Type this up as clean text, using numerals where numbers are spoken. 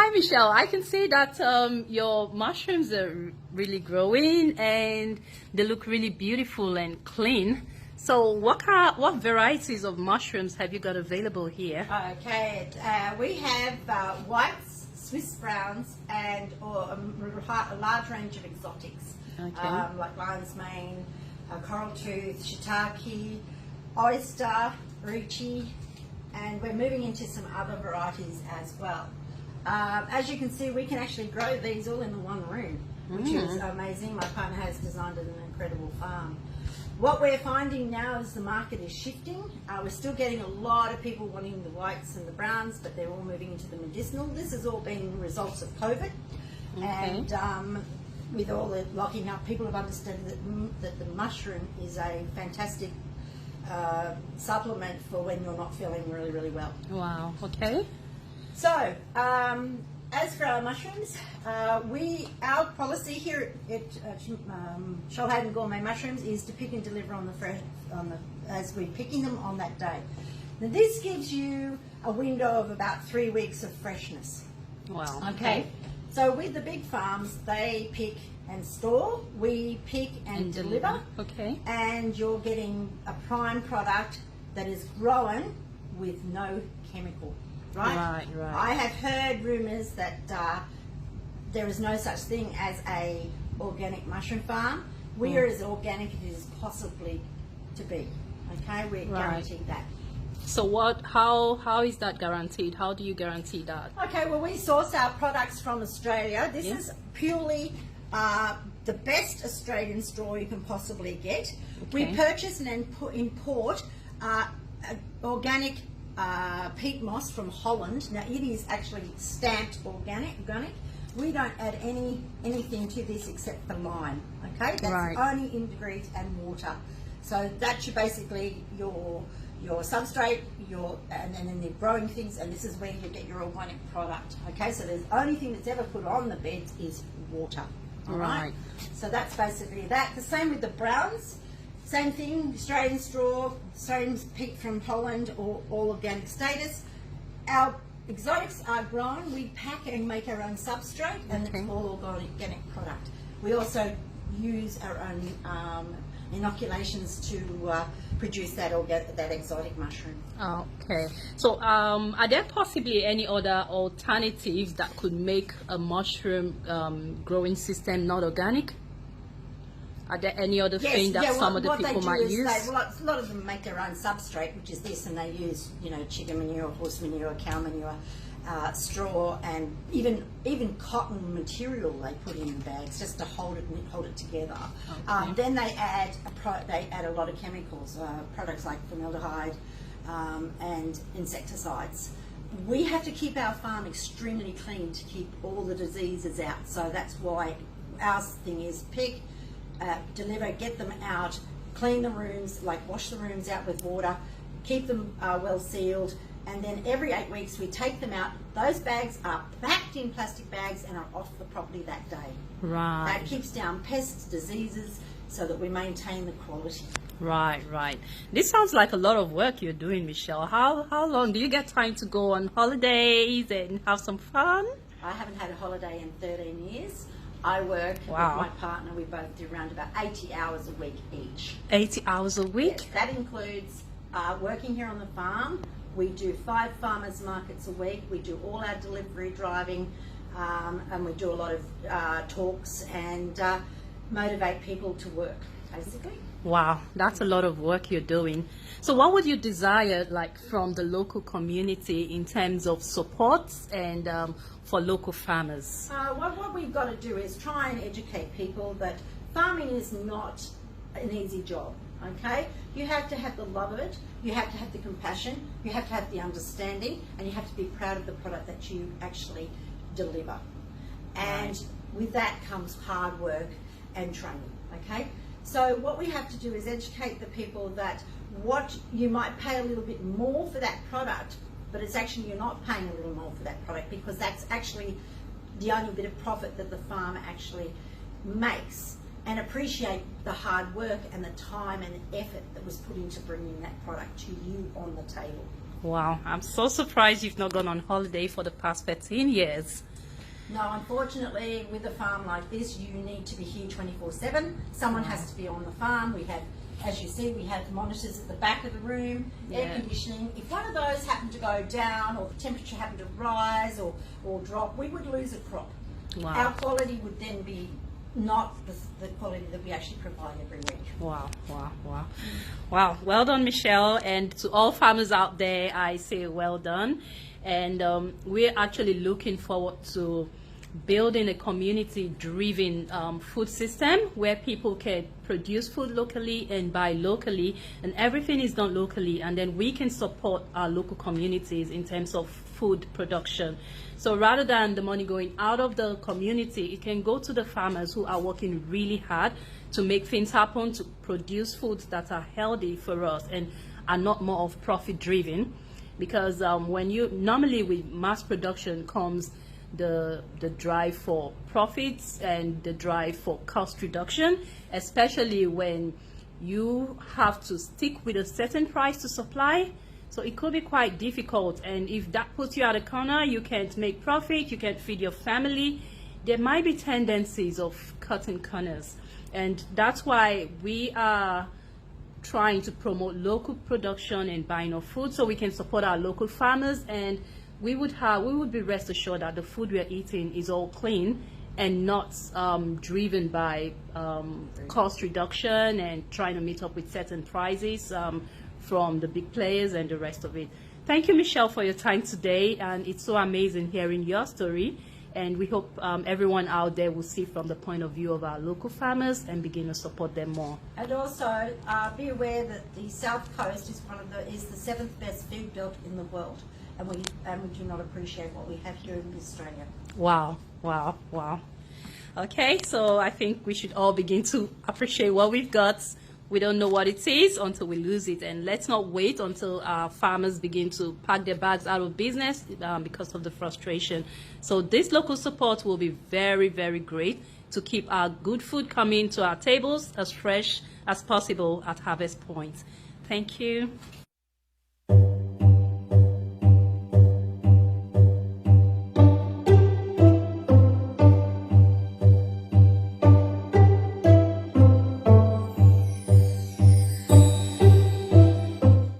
Hi, Michelle. I can see that your mushrooms are really growing and they look really beautiful and clean. So what varieties of mushrooms have you got available here? Okay, we have whites, Swiss browns, and a large range of exotics, Okay. like lion's mane, coral tooth, shiitake, oyster, uchi, and we're moving into some other varieties as well. As you can see, we can actually grow these all in the one room, which is amazing. My partner has designed an incredible farm. What we're finding now is the market is shifting. We're still getting a lot of people wanting the whites and the browns, but they're all moving into the medicinal. This has all been results of COVID. Okay. And with all the locking up, people have understood that the mushroom is a fantastic supplement for when you're not feeling really, really well. Wow. Okay. So, as for our mushrooms, our policy here at Shoalhaven Gourmet Mushrooms is to pick and deliver on the fresh, as we're picking them on that day. Now, this gives you a window of about 3 weeks of freshness. Wow. Okay. So with the big farms, they pick and store. We pick and deliver. Okay. And you're getting a prime product that is grown with no chemical. Right? Right. I have heard rumours that there is no such thing as a organic mushroom farm. We are as organic as it is possibly to be. Okay, we're guaranteed that. So how is that guaranteed? How do you guarantee that? Okay, well, we source our products from Australia. This is purely the best Australian straw you can possibly get. We purchase and import organic peat moss from Holland. Now, it is actually stamped organic. We don't add anything to this except for lime. Okay, that's only ingredients and water. So that's basically your substrate, and then they're growing things, and this is where you get your organic product. Okay, so the only thing that's ever put on the beds is water. All right. So that's basically that. The same with the browns. Same thing, Australian straw, Australian peat from Holland, or all organic status. Our exotics are grown. We pack and make our own substrate, and it's all organic product. We also use our own inoculations to produce that exotic mushroom. Okay. So are there possibly any other alternatives that could make a mushroom growing system not organic? Are there any other thing that some of the people might use? A lot of them make their own substrate, which is this, and they use, chicken manure, horse manure, cow manure, straw, and even cotton material they put in bags just to hold it together. Okay. Then they add a lot of chemicals, products like formaldehyde and insecticides. We have to keep our farm extremely clean to keep all the diseases out. So that's why our thing is pick, deliver, get them out, clean the rooms, like wash the rooms out with water, keep them well sealed, and then every 8 weeks we take them out. Those bags are packed in plastic bags and are off the property that day. Right. That keeps down pests, diseases, so that we maintain the quality. Right. This sounds like a lot of work you're doing, Michelle. How long do you get time to go on holidays and have some fun? I haven't had a holiday in 13 years. I work with my partner. We both do around about 80 hours a week each. 80 hours a week? Yes, that includes working here on the farm. We do 5 farmers markets a week. We do all our delivery driving, and we do a lot of talks and motivate people to work, basically. Wow, that's a lot of work you're doing. So what would you desire from the local community in terms of support and for local farmers? What we've got to do is try and educate people that farming is not an easy job. Okay, you have to have the love of it, you have to have the compassion, you have to have the understanding, and you have to be proud of the product that you actually deliver. And with that comes hard work and training. Okay, so what we have to do is educate the people that what you might pay a little bit more for that product, but it's actually you're not paying a little more for that product, because that's actually the only bit of profit that the farmer actually makes. And appreciate the hard work and the time and effort that was put into bringing that product to you on the table. Wow, I'm so surprised you've not gone on holiday for the past 13 years. No, unfortunately, with a farm like this, you need to be here 24/7. Someone has to be on the farm. We have, as you see, we have monitors at the back of the room, air conditioning. If one of those happened to go down, or the temperature happened to rise or drop, we would lose a crop. Wow. Our quality would then be not the quality that we actually provide every week. Wow, wow, wow. Wow, well done, Michelle. And to all farmers out there, I say well done. And we're actually looking forward to building a community-driven food system where people can produce food locally and buy locally, and everything is done locally, and then we can support our local communities in terms of food production. So rather than the money going out of the community, it can go to the farmers who are working really hard to make things happen, to produce foods that are healthy for us and are not more of profit-driven. Because when you normally with mass production comes the drive for profits and the drive for cost reduction, especially when you have to stick with a certain price to supply. So it could be quite difficult, and if that puts you at a corner, you can't make profit, you can't feed your family, there might be tendencies of cutting corners. And that's why we are trying to promote local production and buying of food so we can support our local farmers, and we would be rest assured that the food we're eating is all clean and not driven by cost reduction and trying to meet up with certain prices from the big players and the rest of it. Thank you, Michelle, for your time today, and it's so amazing hearing your story. And we hope everyone out there will see from the point of view of our local farmers and begin to support them more. And also be aware that the South Coast is the 7th best food belt in the world, and we do not appreciate what we have here in Australia. Wow, wow, wow. Okay, so I think we should all begin to appreciate what we've got. We don't know what it is until we lose it, and let's not wait until our farmers begin to pack their bags out of business because of the frustration. So this local support will be very, very great to keep our good food coming to our tables as fresh as possible at harvest point. Thank you.